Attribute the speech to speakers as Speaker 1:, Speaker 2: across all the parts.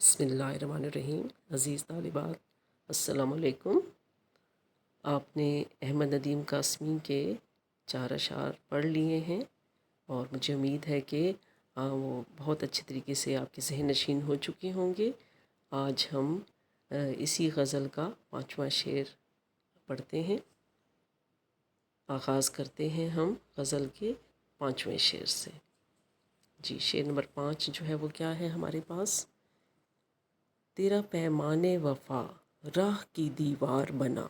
Speaker 1: بسم اللہ الرحمن الرحیم۔ عزیز طالبات، السلام علیکم۔ آپ نے احمد ندیم قاسمی کے 4 اشعار پڑھ لیے ہیں اور مجھے امید ہے کہ وہ بہت اچھے طریقے سے آپ کے ذہن نشین ہو چکے ہوں گے۔ آج ہم اسی غزل کا 5واں شعر پڑھتے ہیں۔ آغاز کرتے ہیں ہم غزل کے 5ویں شعر سے۔ جی، شعر نمبر 5 جو ہے وہ کیا ہے ہمارے پاس؟ تیرا پیمان وفا راہ کی دیوار بنا،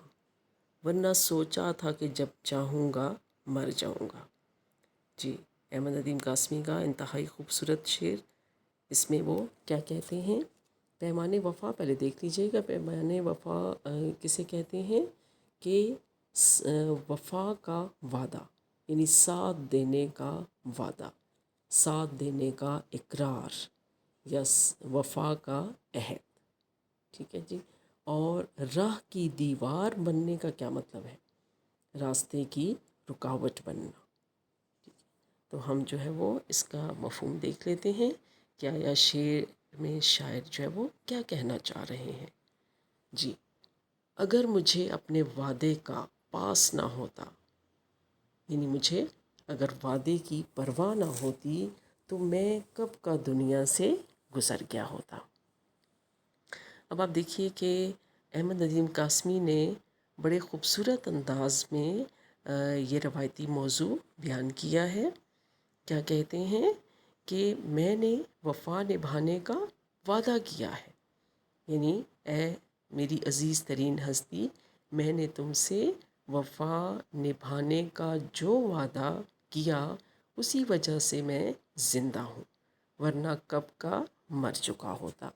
Speaker 1: ورنہ سوچا تھا کہ جب چاہوں گا مر جاؤں گا۔ جی، احمد ندیم قاسمی کا انتہائی خوبصورت شعر۔ اس میں وہ کیا کہتے ہیں؟ پیمان وفا پہلے دیکھ لیجئے گا۔ پیمان وفا کسے کہتے ہیں؟ کہ وفا کا وعدہ، یعنی ساتھ دینے کا وعدہ، ساتھ دینے کا اقرار یا وفا کا عہد۔ ٹھیک ہے جی۔ اور راہ کی دیوار بننے کا کیا مطلب ہے؟ راستے کی رکاوٹ بننا۔ تو ہم جو ہے وہ اس کا مفہوم دیکھ لیتے ہیں کہ آیا شعر میں شاعر جو ہے وہ کیا کہنا چاہ رہے ہیں۔ جی، اگر مجھے اپنے وعدے کا پاس نہ ہوتا، یعنی مجھے اگر وعدے کی پرواہ نہ ہوتی تو میں کب کا دنیا سے گزر گیا ہوتا۔ اب آپ دیکھیے کہ احمد ندیم قاسمی نے بڑے خوبصورت انداز میں یہ روایتی موضوع بیان کیا ہے۔ کیا کہتے ہیں کہ میں نے وفا نبھانے کا وعدہ کیا ہے، یعنی اے میری عزیز ترین ہستی، میں نے تم سے وفا نبھانے کا جو وعدہ کیا اسی وجہ سے میں زندہ ہوں، ورنہ کب کا مر چکا ہوتا۔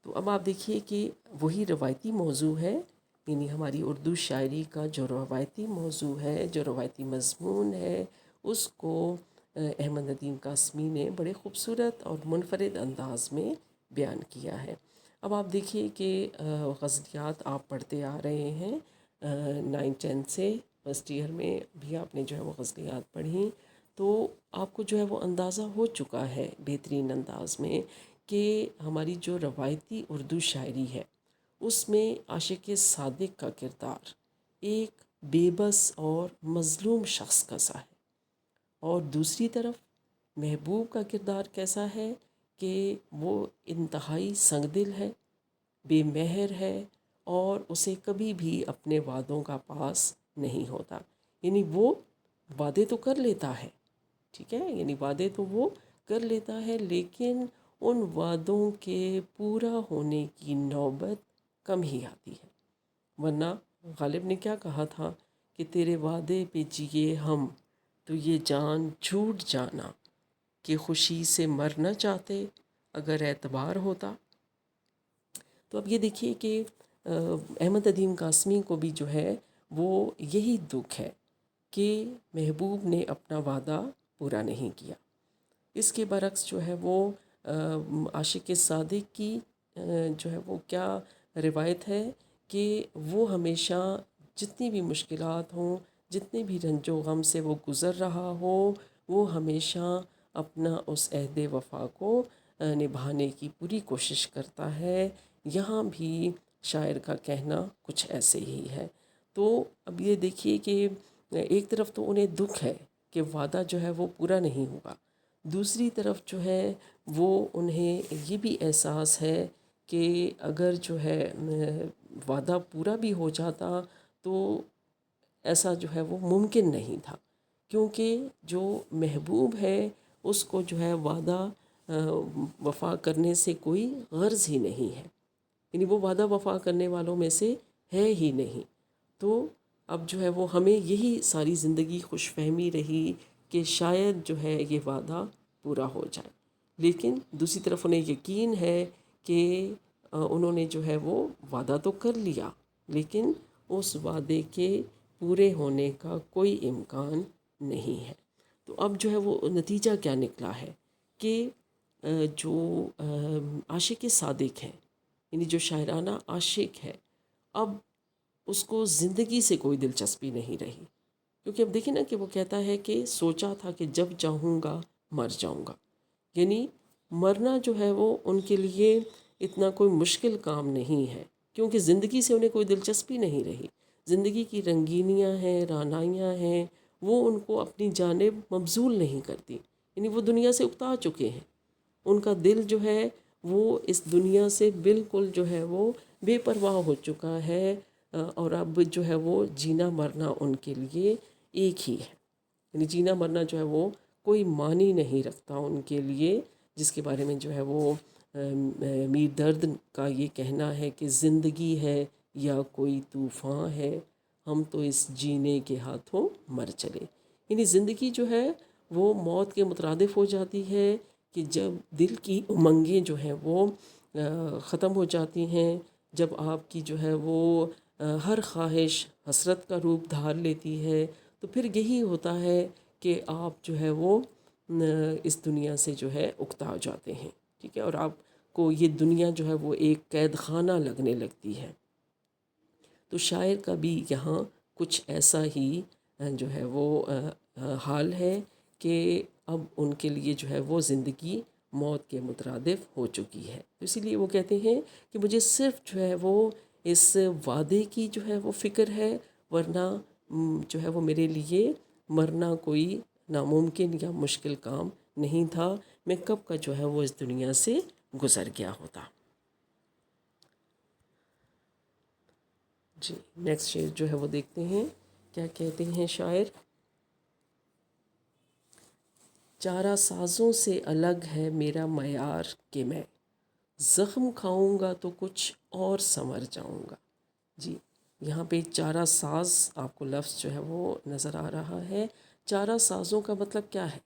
Speaker 1: تو اب آپ دیکھیے کہ وہی روایتی موضوع ہے، یعنی ہماری اردو شاعری کا جو روایتی موضوع ہے، جو روایتی مضمون ہے، اس کو احمد ندیم قاسمی نے بڑے خوبصورت اور منفرد انداز میں بیان کیا ہے۔ اب آپ دیکھیے کہ غزلیات آپ پڑھتے آ رہے ہیں 9th-10th سے، فرسٹ ایئر میں بھی آپ نے جو ہے وہ غزلیات پڑھیں، تو آپ کو جو ہے وہ اندازہ ہو چکا ہے بہترین انداز میں کہ ہماری جو روایتی اردو شاعری ہے اس میں عاشق صادق کا کردار ایک بے بس اور مظلوم شخص کا سا ہے، اور دوسری طرف محبوب کا کردار کیسا ہے کہ وہ انتہائی سنگ دل ہے، بے مہر ہے، اور اسے کبھی بھی اپنے وعدوں کا پاس نہیں ہوتا۔ یعنی وہ وعدے تو کر لیتا ہے، ٹھیک ہے، یعنی وعدے تو وہ کر لیتا ہے، لیکن ان وعدوں کے پورا ہونے کی نوبت کم ہی آتی ہے۔ ورنہ غالب نے کیا کہا تھا کہ تیرے وعدے پہ جیے ہم تو یہ جان جھوٹ جانا، کہ خوشی سے مر نہ چاہتے اگر اعتبار ہوتا۔ تو اب یہ دیکھیے کہ احمد ندیم قاسمی کو بھی جو ہے وہ یہی دکھ ہے کہ محبوب نے اپنا وعدہ پورا نہیں کیا۔ اس کے برعکس جو ہے وہ عاشق صادق کی جو ہے وہ کیا روایت ہے کہ وہ ہمیشہ جتنی بھی مشکلات ہوں، جتنے بھی رنج و غم سے وہ گزر رہا ہو، وہ ہمیشہ اپنا اس عہد وفا کو نبھانے کی پوری کوشش کرتا ہے۔ یہاں بھی شاعر کا کہنا کچھ ایسے ہی ہے۔ تو اب یہ دیکھیے کہ ایک طرف تو انہیں دکھ ہے کہ وعدہ جو ہے وہ پورا نہیں ہوگا، دوسری طرف جو ہے وہ انہیں یہ بھی احساس ہے کہ اگر جو ہے وعدہ پورا بھی ہو جاتا تو ایسا جو ہے وہ ممکن نہیں تھا، کیونکہ جو محبوب ہے اس کو جو ہے وعدہ وفا کرنے سے کوئی غرض ہی نہیں ہے، یعنی وہ وعدہ وفا کرنے والوں میں سے ہے ہی نہیں۔ تو اب جو ہے وہ ہمیں یہی ساری زندگی خوش فہمی رہی کہ شاید جو ہے یہ وعدہ پورا ہو جائے، لیکن دوسری طرف انہیں یقین ہے کہ انہوں نے جو ہے وہ وعدہ تو کر لیا، لیکن اس وعدے کے پورے ہونے کا کوئی امکان نہیں ہے۔ تو اب جو ہے وہ نتیجہ کیا نکلا ہے کہ جو عاشق صادق ہیں، یعنی جو شاعرانہ عاشق ہے، اب اس کو زندگی سے کوئی دلچسپی نہیں رہی، کیونکہ اب دیکھیں نا کہ وہ کہتا ہے کہ سوچا تھا کہ جب چاہوں گا مر جاؤں گا، یعنی مرنا جو ہے وہ ان کے لیے اتنا کوئی مشکل کام نہیں ہے، کیونکہ زندگی سے انہیں کوئی دلچسپی نہیں رہی۔ زندگی کی رنگینیاں ہیں، رعنائیاں ہیں، وہ ان کو اپنی جانب مبذول نہیں کرتی، یعنی وہ دنیا سے اکتا چکے ہیں۔ ان کا دل جو ہے وہ اس دنیا سے بالکل جو ہے وہ بے پرواہ ہو چکا ہے، اور اب جو ہے وہ جینا مرنا ان کے لیے ایک ہی ہے، یعنی جینا مرنا جو ہے وہ کوئی معنی نہیں رکھتا ان کے لیے، جس کے بارے میں جو ہے وہ میر درد کا یہ کہنا ہے کہ زندگی ہے یا کوئی طوفان ہے، ہم تو اس جینے کے ہاتھوں مر چلے۔ یعنی زندگی جو ہے وہ موت کے مترادف ہو جاتی ہے کہ جب دل کی امنگیں جو ہیں وہ ختم ہو جاتی ہیں، جب آپ کی جو ہے وہ ہر خواہش حسرت کا روپ دھار لیتی ہے، تو پھر یہی ہوتا ہے کہ آپ جو ہے وہ اس دنیا سے جو ہے اکتا جاتے ہیں، ٹھیک ہے، اور آپ کو یہ دنیا جو ہے وہ ایک قید خانہ لگنے لگتی ہے۔ تو شاعر کا بھی یہاں کچھ ایسا ہی جو ہے وہ حال ہے کہ اب ان کے لیے جو ہے وہ زندگی موت کے مترادف ہو چکی ہے، تو اسی لیے وہ کہتے ہیں کہ مجھے صرف جو ہے وہ اس وعدے کی جو ہے وہ فکر ہے، ورنہ جو ہے وہ میرے لیے مرنا کوئی ناممکن یا مشکل کام نہیں تھا، میں کب کا جو ہے وہ اس دنیا سے گزر گیا ہوتا۔ جی نیکسٹ شعر جو ہے وہ دیکھتے ہیں، کیا کہتے ہیں شاعر۔ چارہ سازوں سے الگ ہے میرا معیار کہ میں زخم کھاؤں گا تو کچھ اور سنور جاؤں گا۔ جی یہاں پہ چارہ ساز آپ کو لفظ جو ہے وہ نظر آ رہا ہے۔ چارہ سازوں کا مطلب کیا ہے؟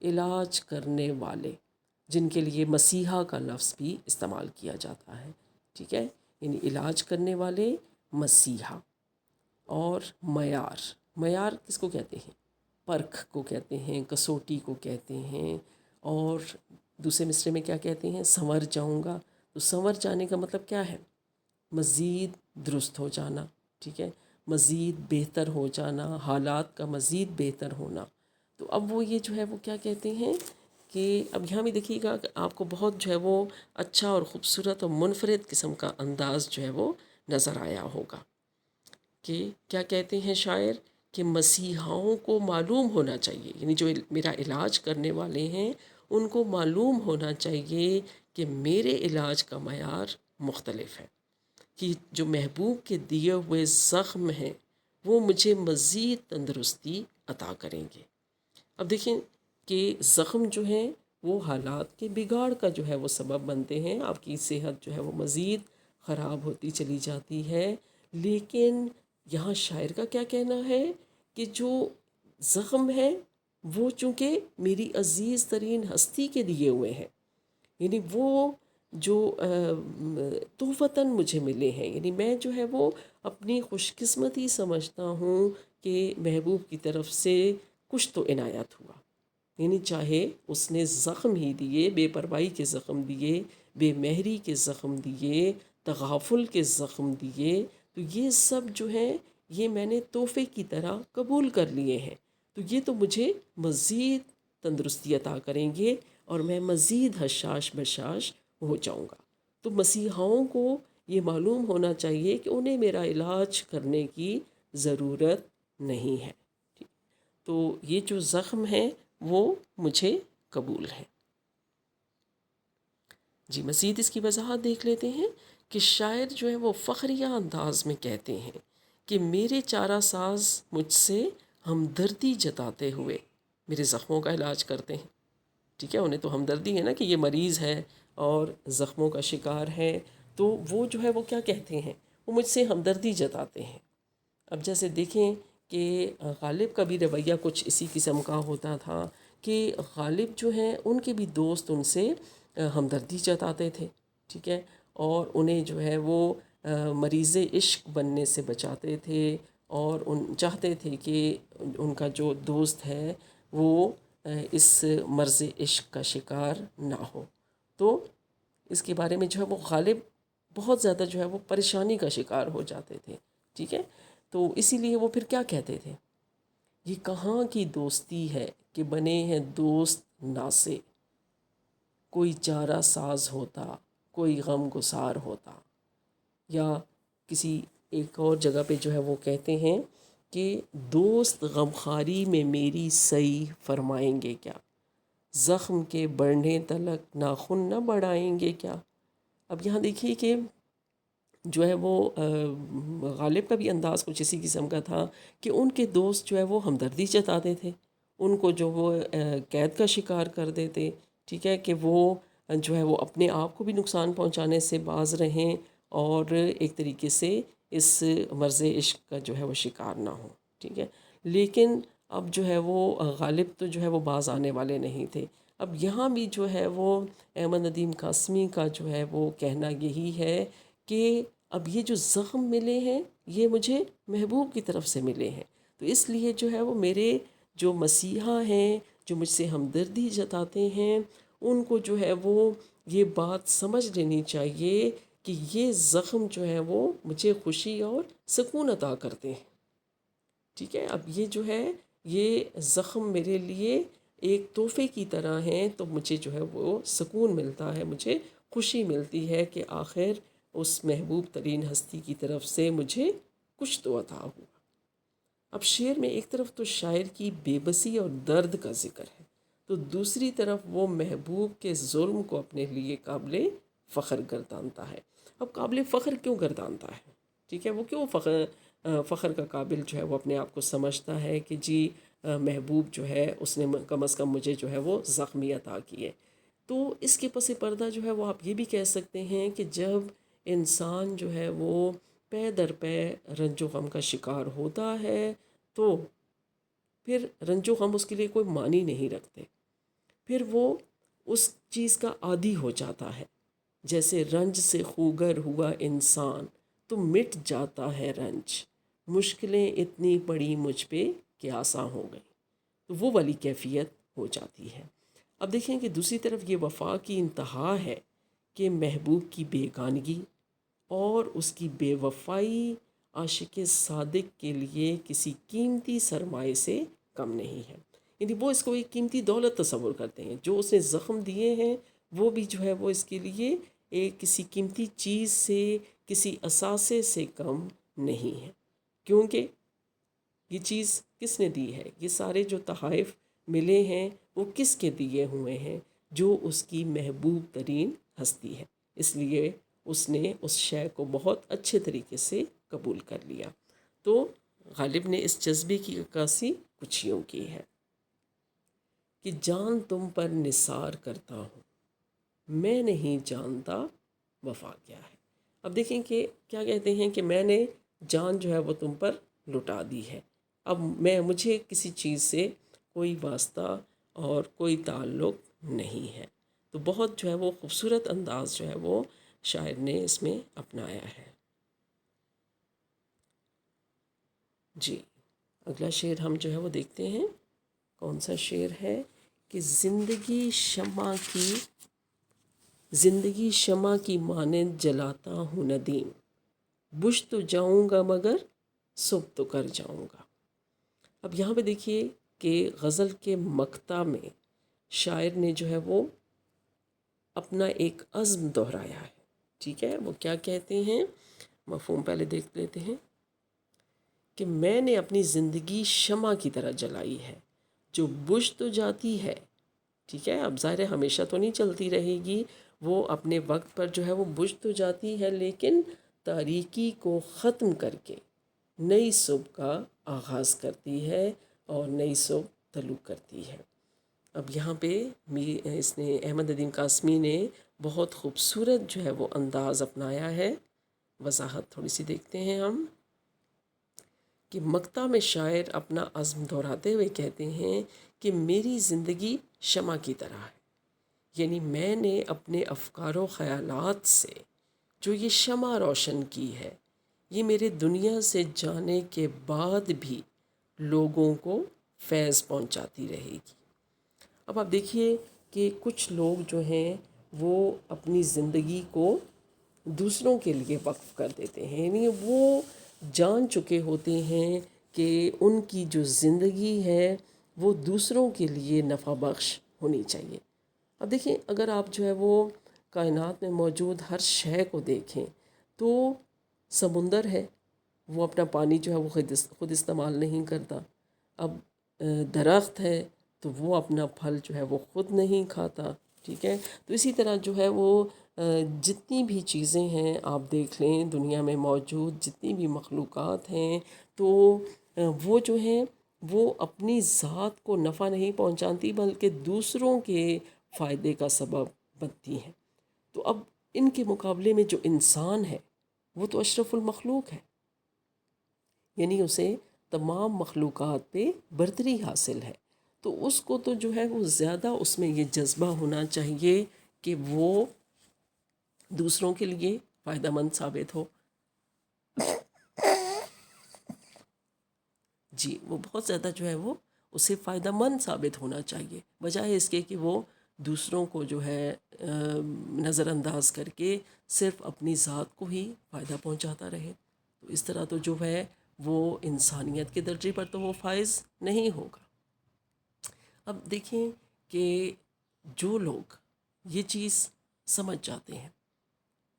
Speaker 1: علاج کرنے والے، جن کے لیے مسیحا کا لفظ بھی استعمال کیا جاتا ہے، ٹھیک ہے، یعنی علاج کرنے والے، مسیحا، اور معیار۔ معیار کس کو کہتے ہیں؟ پرکھ کو کہتے ہیں، کسوٹی کو کہتے ہیں، اور دوسرے مصرے میں کیا کہتے ہیں؟ سنور جاؤں گا۔ تو سنور جانے کا مطلب کیا ہے؟ مزید درست ہو جانا، ٹھیک ہے، مزید بہتر ہو جانا، حالات کا مزید بہتر ہونا۔ تو اب وہ یہ جو ہے وہ کیا کہتے ہیں کہ اب یہاں بھی دیکھیے گا کہ آپ کو بہت جو ہے وہ اچھا اور خوبصورت اور منفرد قسم کا انداز جو ہے وہ نظر آیا ہوگا کہ کیا کہتے ہیں شاعر کہ مسیحاؤں کو معلوم ہونا چاہیے، یعنی جو میرا علاج کرنے والے ہیں ان کو معلوم ہونا چاہیے کہ میرے علاج کا معیار مختلف ہے، کہ جو محبوب کے دیے ہوئے زخم ہیں وہ مجھے مزید تندرستی عطا کریں گے۔ اب دیکھیں کہ زخم جو ہیں وہ حالات کے بگاڑ کا جو ہے وہ سبب بنتے ہیں، آپ کی صحت جو ہے وہ مزید خراب ہوتی چلی جاتی ہے، لیکن یہاں شاعر کا کیا کہنا ہے کہ جو زخم ہے وہ چونکہ میری عزیز ترین ہستی کے دیے ہوئے ہیں، یعنی وہ جو تحفتاً مجھے ملے ہیں، یعنی میں جو ہے وہ اپنی خوش قسمتی سمجھتا ہوں کہ محبوب کی طرف سے کچھ تو عنایت ہوا، یعنی چاہے اس نے زخم ہی دیے، بے پرواہی کے زخم دیے، بے مہری کے زخم دیے، تغافل کے زخم دیے، تو یہ سب جو ہیں یہ میں نے تحفے کی طرح قبول کر لیے ہیں، تو یہ تو مجھے مزید تندرستی عطا کریں گے اور میں مزید حشاش بشاش ہو جاؤں گا۔ تو مسیحاؤں کو یہ معلوم ہونا چاہیے کہ انہیں میرا علاج کرنے کی ضرورت نہیں ہے، تو یہ جو زخم ہے وہ مجھے قبول ہے۔ جی مزید اس کی وضاحت دیکھ لیتے ہیں کہ شاعر جو ہے وہ فخریہ انداز میں کہتے ہیں کہ میرے چارہ ساز مجھ سے ہمدردی جتاتے ہوئے میرے زخموں کا علاج کرتے ہیں، ٹھیک ہے، انہیں تو ہمدردی ہے نا کہ یہ مریض ہے اور زخموں کا شکار ہے، تو وہ جو ہے وہ کیا کہتے ہیں، وہ مجھ سے ہمدردی جتاتے ہیں۔ اب جیسے دیکھیں کہ غالب کا بھی رویہ کچھ اسی قسم کا ہوتا تھا کہ غالب جو ہیں ان کے بھی دوست ان سے ہمدردی جتاتے تھے، ٹھیک ہے، اور انہیں جو ہے وہ مریض عشق بننے سے بچاتے تھے، اور چاہتے تھے کہ ان کا جو دوست ہے وہ اس مرض عشق کا شکار نہ ہو، تو اس کے بارے میں جو ہے وہ غالب بہت زیادہ جو ہے وہ پریشانی کا شکار ہو جاتے تھے، ٹھیک ہے، تو اسی لیے وہ پھر کیا کہتے تھے، یہ کہاں کی دوستی ہے کہ بنے ہیں دوست ناسے، کوئی چارہ ساز ہوتا کوئی غم گسار ہوتا. یا کسی ایک اور جگہ پہ جو ہے وہ کہتے ہیں کہ دوست غمخواری میں میری سعی فرمائیں گے کیا، زخم کے بڑھنے تلک ناخن نہ بڑھائیں گے کیا. اب یہاں دیکھیے کہ جو ہے وہ غالب کا بھی انداز کچھ اسی قسم کا تھا کہ ان کے دوست جو ہے وہ ہمدردی جتاتے تھے، ان کو جو وہ قید کا شکار کر دیتے، ٹھیک ہے، کہ وہ جو ہے وہ اپنے آپ کو بھی نقصان پہنچانے سے باز رہیں اور ایک طریقے سے اس مرض عشق کا جو ہے وہ شکار نہ ہوں. ٹھیک ہے، لیکن اب جو ہے وہ غالب تو جو ہے وہ باز آنے والے نہیں تھے. اب یہاں بھی جو ہے وہ احمد ندیم قاسمی کا جو ہے وہ کہنا یہی ہے کہ اب یہ جو زخم ملے ہیں یہ مجھے محبوب کی طرف سے ملے ہیں، تو اس لیے جو ہے وہ میرے جو مسیحا ہیں، جو مجھ سے ہمدردی جتاتے ہیں، ان کو جو ہے وہ یہ بات سمجھ لینی چاہیے کہ یہ زخم جو ہے وہ مجھے خوشی اور سکون عطا کرتے ہیں. ٹھیک ہے، اب یہ جو ہے یہ زخم میرے لیے ایک تحفے کی طرح ہیں، تو مجھے جو ہے وہ سکون ملتا ہے، مجھے خوشی ملتی ہے کہ آخر اس محبوب ترین ہستی کی طرف سے مجھے کچھ تو عطا ہوا. اب شعر میں ایک طرف تو شاعر کی بے بسی اور درد کا ذکر ہے، تو دوسری طرف وہ محبوب کے ظلم کو اپنے لیے قابل فخر گردانتا ہے. اب قابل فخر کیوں گردانتا ہے؟ ٹھیک ہے، وہ کیوں فخر کا قابل جو ہے وہ اپنے آپ کو سمجھتا ہے کہ جی محبوب جو ہے اس نے کم از کم مجھے جو ہے وہ زخمی عطا کیے. تو اس کے پس پردہ جو ہے وہ آپ یہ بھی کہہ سکتے ہیں کہ جب انسان جو ہے وہ پے در پے رنج و غم کا شکار ہوتا ہے تو پھر رنج و غم اس کے لیے کوئی معنی نہیں رکھتے، پھر وہ اس چیز کا عادی ہو جاتا ہے. جیسے رنج سے خوگر ہوا انسان تو مٹ جاتا ہے رنج، مشکلیں اتنی پڑی مجھ پہ کہ آساں ہو گئی، تو وہ والی کیفیت ہو جاتی ہے. اب دیکھیں کہ دوسری طرف یہ وفا کی انتہا ہے کہ محبوب کی بیگانگی اور اس کی بے وفائی عاشق صادق کے لیے کسی قیمتی سرمائے سے کم نہیں ہے. یعنی وہ اس کو ایک قیمتی دولت تصور کرتے ہیں، جو اس نے زخم دیے ہیں وہ بھی جو ہے وہ اس کے لیے ایک کسی قیمتی چیز سے، کسی اثاثے سے کم نہیں ہے. کیونکہ یہ چیز کس نے دی ہے؟ یہ سارے جو تحائف ملے ہیں وہ کس کے دیے ہوئے ہیں؟ جو اس کی محبوب ترین ہستی ہے. اس لیے اس نے اس شے کو بہت اچھے طریقے سے قبول کر لیا. تو غالب نے اس جذبے کی عکاسی کچھ یوں کی ہے کہ جان تم پر نثار کرتا ہوں، میں نہیں جانتا وفا کیا ہے. اب دیکھیں کہ کیا کہتے ہیں کہ میں نے جان جو ہے وہ تم پر لٹا دی ہے، اب مجھے کسی چیز سے کوئی واسطہ اور کوئی تعلق نہیں ہے. تو بہت جو ہے وہ خوبصورت انداز جو ہے وہ شاعر نے اس میں اپنایا ہے. جی اگلا شعر ہم جو ہے وہ دیکھتے ہیں. کون سا شعر ہے کہ زندگی شمع کی مانند جلاتا ہوں ندیم، بجھ تو جاؤں گا مگر صبح تو کر جاؤں گا. اب یہاں پہ دیکھیے کہ غزل کے مقطع میں شاعر نے جو ہے وہ اپنا ایک عزم دہرایا ہے. ٹھیک ہے، وہ کیا کہتے ہیں، مفہوم پہلے دیکھ لیتے ہیں کہ میں نے اپنی زندگی شمع کی طرح جلائی ہے جو بجھ تو جاتی ہے. ٹھیک ہے، اب ظاہر ہے ہمیشہ تو نہیں چلتی رہے گی، وہ اپنے وقت پر جو ہے وہ بجھ تو جاتی ہے، لیکن تاریکی کو ختم کر کے نئی صبح کا آغاز کرتی ہے اور نئی صبح طلوع کرتی ہے. اب یہاں پہ اس نے احمد ندیم قاسمی نے بہت خوبصورت جو ہے وہ انداز اپنایا ہے. وضاحت تھوڑی سی دیکھتے ہیں ہم کہ مقطع میں شاعر اپنا عزم دہراتے ہوئے کہتے ہیں کہ میری زندگی شمع کی طرح ہے، یعنی میں نے اپنے افکار و خیالات سے جو یہ شمع روشن کی ہے یہ میرے دنیا سے جانے کے بعد بھی لوگوں کو فیض پہنچاتی رہے گی. اب آپ دیکھیے کہ کچھ لوگ جو ہیں وہ اپنی زندگی کو دوسروں کے لیے وقف کر دیتے ہیں، یعنی وہ جان چکے ہوتے ہیں کہ ان کی جو زندگی ہے وہ دوسروں کے لیے نفع بخش ہونی چاہیے. اب دیکھیں اگر آپ جو ہے وہ کائنات میں موجود ہر شے کو دیکھیں تو سمندر ہے، وہ اپنا پانی جو ہے وہ خود استعمال نہیں کرتا. اب درخت ہے تو وہ اپنا پھل جو ہے وہ خود نہیں کھاتا. ٹھیک ہے، تو اسی طرح جو ہے وہ جتنی بھی چیزیں ہیں آپ دیکھ لیں، دنیا میں موجود جتنی بھی مخلوقات ہیں تو وہ جو ہیں وہ اپنی ذات کو نفع نہیں پہنچاتی بلکہ دوسروں کے فائدے کا سبب بنتی ہیں. تو اب ان کے مقابلے میں جو انسان ہے وہ تو اشرف المخلوق ہے، یعنی اسے تمام مخلوقات پہ برتری حاصل ہے. تو اس کو تو جو ہے وہ زیادہ اس میں یہ جذبہ ہونا چاہیے کہ وہ دوسروں کے لیے فائدہ مند ثابت ہو. جی، وہ بہت زیادہ جو ہے وہ اسے فائدہ مند ثابت ہونا چاہیے، بجائے اس کے کہ وہ دوسروں کو جو ہے نظر انداز کر کے صرف اپنی ذات کو ہی فائدہ پہنچاتا رہے. تو اس طرح تو جو ہے وہ انسانیت کے درجے پر تو وہ فائز نہیں ہوگا. اب دیکھیں کہ جو لوگ یہ چیز سمجھ جاتے ہیں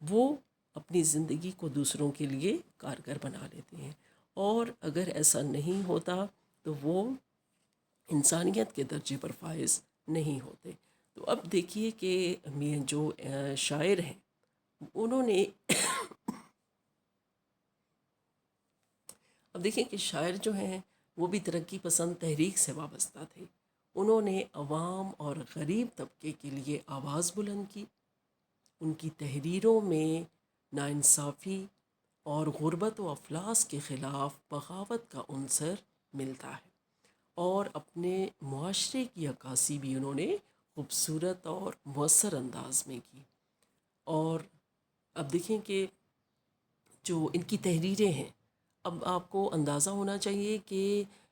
Speaker 1: وہ اپنی زندگی کو دوسروں کے لیے کارگر بنا لیتے ہیں، اور اگر ایسا نہیں ہوتا تو وہ انسانیت کے درجے پر فائز نہیں ہوتے. تو اب دیکھیے کہ جو شاعر ہیں انہوں نے اب دیکھیں کہ شاعر جو ہیں وہ بھی ترقی پسند تحریک سے وابستہ تھے. انہوں نے عوام اور غریب طبقے کے لیے آواز بلند کی. ان کی تحریروں میں ناانصافی اور غربت و افلاس کے خلاف بغاوت کا عنصر ملتا ہے، اور اپنے معاشرے کی عکاسی بھی انہوں نے خوبصورت اور مؤثر انداز میں کی. اور اب دیکھیں کہ جو ان کی تحریریں ہیں، اب آپ کو اندازہ ہونا چاہیے کہ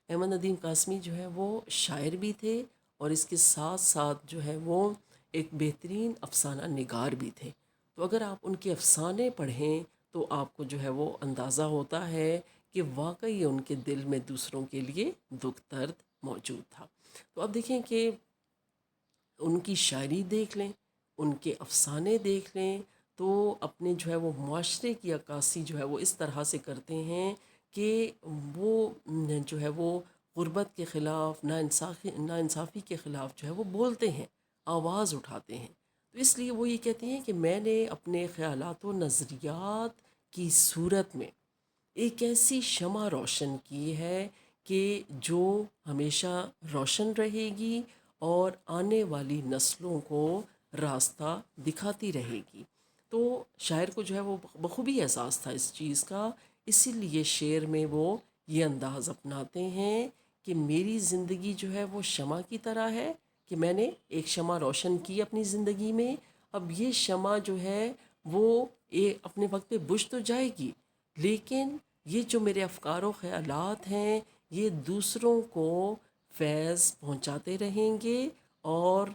Speaker 1: احمد ندیم قاسمی جو ہے وہ شاعر بھی تھے اور اس کے ساتھ ساتھ جو ہے وہ ایک بہترین افسانہ نگار بھی تھے. تو اگر آپ ان کے افسانے پڑھیں تو آپ کو جو ہے وہ اندازہ ہوتا ہے کہ واقعی ان کے دل میں دوسروں کے لیے دکھ درد موجود تھا. تو اب دیکھیں کہ ان کی شاعری دیکھ لیں، ان کے افسانے دیکھ لیں، تو اپنے جو ہے وہ معاشرے کی عکاسی جو ہے وہ اس طرح سے کرتے ہیں کہ وہ جو ہے وہ غربت کے خلاف، ناانصافی کے خلاف جو ہے وہ بولتے ہیں، آواز اٹھاتے ہیں. تو اس لیے وہ یہ کہتے ہیں کہ میں نے اپنے خیالات و نظریات کی صورت میں ایک ایسی شمع روشن کی ہے کہ جو ہمیشہ روشن رہے گی اور آنے والی نسلوں کو راستہ دکھاتی رہے گی. تو شاعر کو جو ہے وہ بخوبی احساس تھا اس چیز کا، اسی لیے شعر میں وہ یہ انداز اپناتے ہیں کہ میری زندگی جو ہے وہ شمع کی طرح ہے کہ میں نے ایک شمع روشن کی اپنی زندگی میں. اب یہ شمع جو ہے وہ اپنے وقت پہ بجھ تو جائے گی، لیکن یہ جو میرے افکار و خیالات ہیں یہ دوسروں کو فیض پہنچاتے رہیں گے اور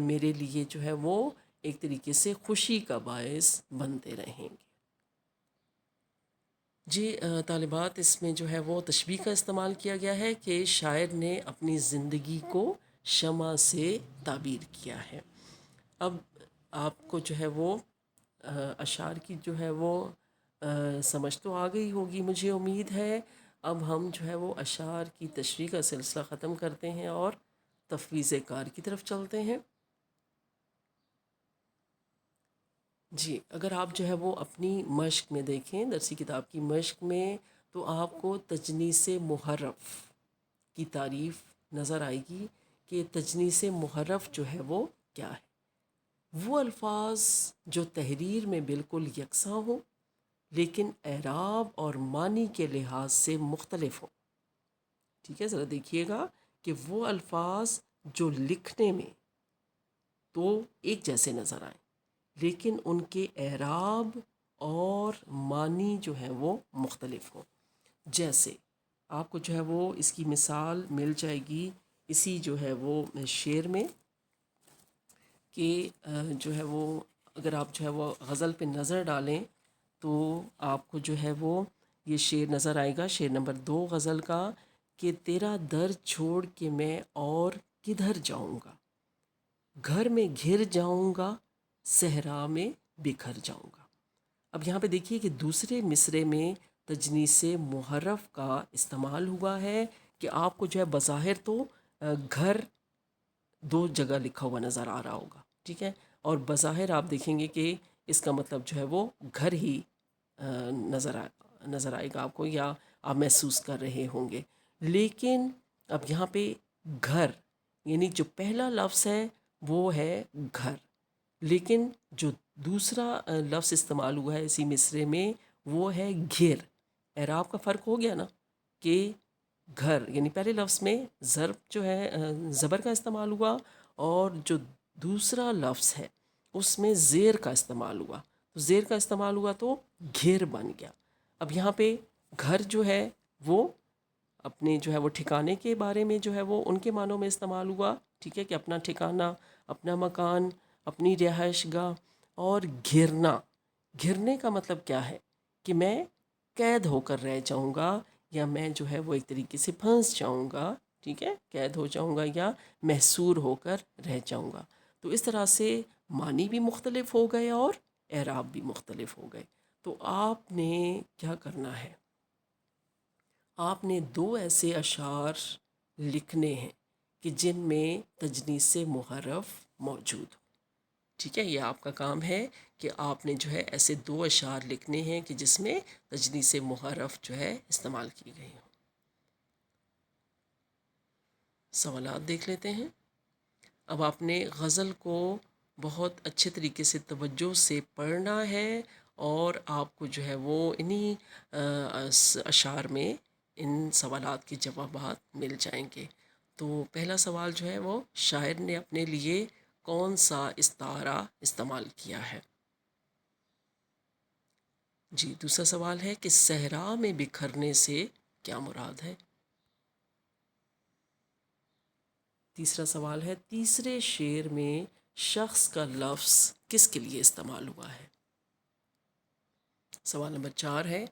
Speaker 1: میرے لیے جو ہے وہ ایک طریقے سے خوشی کا باعث بنتے رہیں گے. جی طالبات، اس میں جو ہے وہ تشبیہ کا استعمال کیا گیا ہے کہ شاعر نے اپنی زندگی کو شمع سے تعبیر کیا ہے. اب آپ کو جو ہے وہ اشعار کی جو ہے وہ سمجھ تو آ گئی ہوگی مجھے امید ہے. اب ہم جو ہے وہ اشعار کی تشریح کا سلسلہ ختم کرتے ہیں اور تفویض کار کی طرف چلتے ہیں. جی، اگر آپ جو ہے وہ اپنی مشق میں دیکھیں، درسی کتاب کی مشق میں، تو آپ کو تجنیس محرف کی تعریف نظر آئے گی کہ تجنیس محرف جو ہے وہ کیا ہے. وہ الفاظ جو تحریر میں بالکل یکساں ہوں لیکن اعراب اور معنی کے لحاظ سے مختلف ہوں. ٹھیک ہے، ذرا دیکھیے گا کہ وہ الفاظ جو لکھنے میں تو ایک جیسے نظر آئیں لیکن ان کے اعراب اور معنی جو ہے وہ مختلف ہوں. جیسے آپ کو جو ہے وہ اس کی مثال مل جائے گی اسی جو ہے وہ شعر میں کہ جو ہے وہ اگر آپ جو ہے وہ غزل پہ نظر ڈالیں تو آپ کو جو ہے وہ یہ شعر نظر آئے گا، شعر نمبر 2 غزل کا، کہ تیرا در چھوڑ کے میں اور کدھر جاؤں گا، گھر میں گھر جاؤں گا صحرا میں بکھر جاؤں گا۔ اب یہاں پہ دیکھیے کہ دوسرے مصرعے میں تجنیس محرف کا استعمال ہوا ہے کہ آپ کو جو ہے بظاہر تو گھر دو جگہ لکھا ہوا نظر آ رہا ہوگا، ٹھیک ہے، اور بظاہر آپ دیکھیں گے کہ اس کا مطلب جو ہے وہ گھر ہی نظر آئے گا آپ کو، یا آپ محسوس کر رہے ہوں گے۔ لیکن اب یہاں پہ گھر یعنی جو پہلا لفظ ہے وہ ہے گھر، لیکن جو دوسرا لفظ استعمال ہوا ہے اسی مصرعے میں وہ ہے گھر۔ اعراب کا فرق ہو گیا نا کہ گھر یعنی پہلے لفظ میں ضرب جو ہے زبر کا استعمال ہوا، اور جو دوسرا لفظ ہے اس میں زیر کا استعمال ہوا، تو زیر کا استعمال ہوا تو گھر بن گیا۔ اب یہاں پہ گھر جو ہے وہ اپنے جو ہے وہ ٹھکانے کے بارے میں جو ہے وہ ان کے معنوں میں استعمال ہوا، ٹھیک ہے، کہ اپنا ٹھکانہ، اپنا مکان، اپنی رہائش گاہ۔ اور گھرنا، گھرنے کا مطلب کیا ہے کہ میں قید ہو کر رہ جاؤں گا، یا میں جو ہے وہ ایک طریقے سے پھنس جاؤں گا، ٹھیک ہے، قید ہو جاؤں گا یا محصور ہو کر رہ جاؤں گا۔ تو اس طرح سے معنی بھی مختلف ہو گئے اور اعراب بھی مختلف ہو گئے۔ تو آپ نے کیا کرنا ہے، آپ نے دو ایسے اشعار لکھنے ہیں کہ جن میں تجنیس محرف موجود ہو، ٹھیک ہے، یہ آپ کا کام ہے کہ آپ نے جو ہے ایسے دو اشعار لکھنے ہیں کہ جس میں تجنیس محرف جو ہے استعمال کی گئی ہوں۔ سوالات دیکھ لیتے ہیں۔ اب آپ نے غزل کو بہت اچھے طریقے سے توجہ سے پڑھنا ہے، اور آپ کو جو ہے وہ انہی اشعار میں ان سوالات کے جوابات مل جائیں گے۔ تو پہلا سوال جو ہے وہ شاعر نے اپنے لیے کون سا استعارہ استعمال کیا ہے؟ جی، دوسرا سوال ہے کہ صحرا میں بکھرنے سے کیا مراد ہے؟ تیسرا سوال ہے تیسرے شعر میں شخص کا لفظ کس کے لیے استعمال ہوا ہے؟ سوال نمبر 4 ہے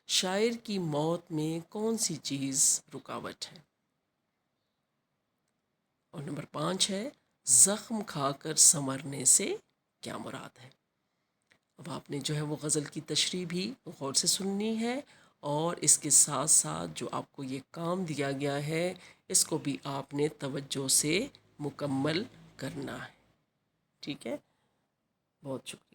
Speaker 1: شاعر کی موت میں کون سی چیز رکاوٹ ہے؟ اور نمبر 5 ہے زخم کھا کر سنورنے سے کیا مراد ہے؟ اب آپ نے جو ہے وہ غزل کی تشریح بھی غور سے سننی ہے، اور اس کے ساتھ ساتھ جو آپ کو یہ کام دیا گیا ہے اس کو بھی آپ نے توجہ سے مکمل کرنا ہے، ٹھیک ہے، بہت شکریہ۔